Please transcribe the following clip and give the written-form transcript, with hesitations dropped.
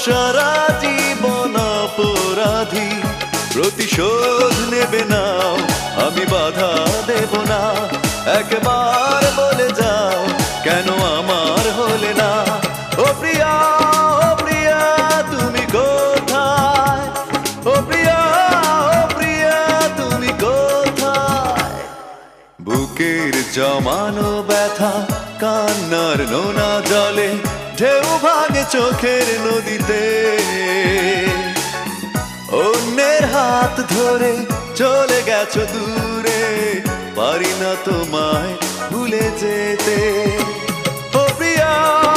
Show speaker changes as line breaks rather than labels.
সারা জীবন অপরাধী, প্রতিশোধ নেবে নাও, আমি বাধা দেব না। একবার বলে যাও কেন আমার হলে না। ও প্রিয়া, ও প্রিয়া তুমি কোথায়? ও প্রিয়া, ও প্রিয়া তুমি কোথায়? বুকের জমানো ব্যথা কান্নার নোনা জলে, ঢেউ ভাঙে চোখের নদীতে। অন্যের হাত ধরে চলে গেছো দূরে, পারি না তোমায় ভুলে যেতে। ও প্রিয়া।